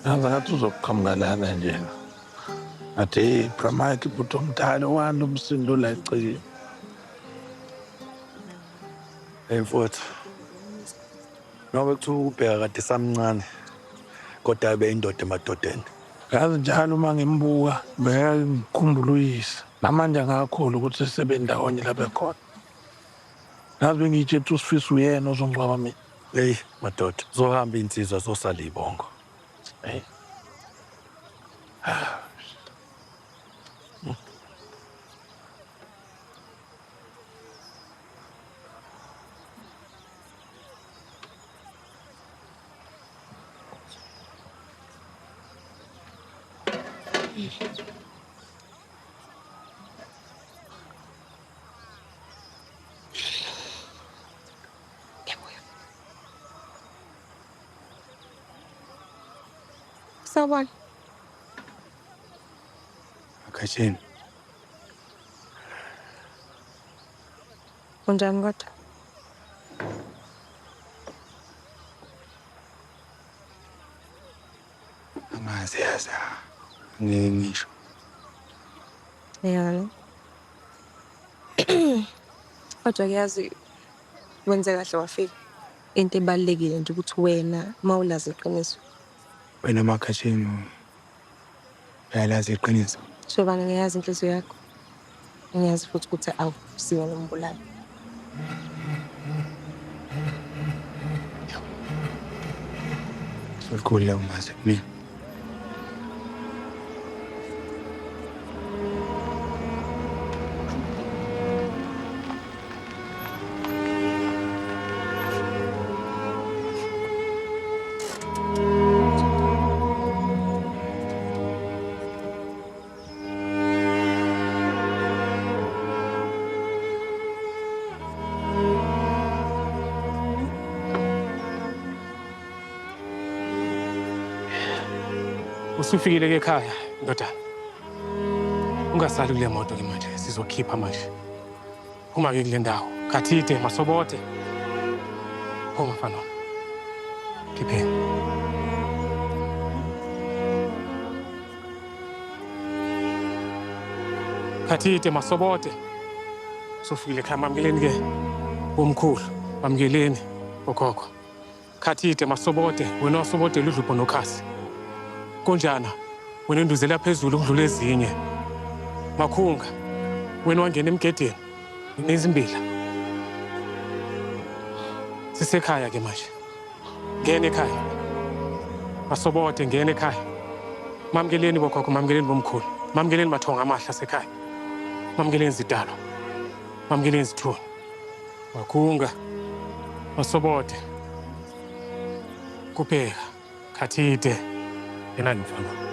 Yazi ngathi uzoqhamuka lana njena. Athi hey, Bramaki bhuti omdala wani umsindo la ecikini. Hey mfowethu. Ngoba kuthiwa ubheka kade samncane kodwa abe indoda emadodeni. Yazi njalo uma ngimbuka ngikhumbula uyise. Namanje angakholwa ukuthi sisebendawonye lapha khona. Yazi bengiyitshela usifisa uyena ozongcwaba mina. Hey madoda, zohamba insizwa zosala ibongo. Hey. Sawubona. Akashini. Unjani kodwa? Angazi yaza. Ngisho. Yani. Kodwa kuyazi wenze kahle wafika. Into ebalekile nje ukuthi wena mawulazi iqiniso. Wena Makashini. Uyalazi iqiniso. Shobana ngiyazi inhliziyo yakho. Ngiyazi futhi ukuthi awusiwe nombulali. Sokukhulula umazi mina. Usufikile ekhaya, ndodana. Ungasali kule moto ke manje, sizokhipha manje. Uma ke kule ndawo, Khathide, Masobote. Phuma mfana. Khiphe. Khathide, Masobote. Usufikile ekhaya, mamkeleni ke. Bomkhulu, mamkeleni okhokho. Khathide, Masobote, wena wasobote ludlupho nokhasi. Konjana, wena induzela phezulu ukudlula ezinye. Makhunga, wena wangena emgedeni, nezimbila. Sisekhaya ke manje. Ngene ekhaya. Masobote ngene ekhaya. Mamkeleni bokhokho, mamkeleni bomkhulu. Mamkeleni mathonga amahla sekhaya. Mamkeleni zidalo. Mamkeleni zithuni. Makhunga, Masobote. Kupheka, Khathide. Yena mfana.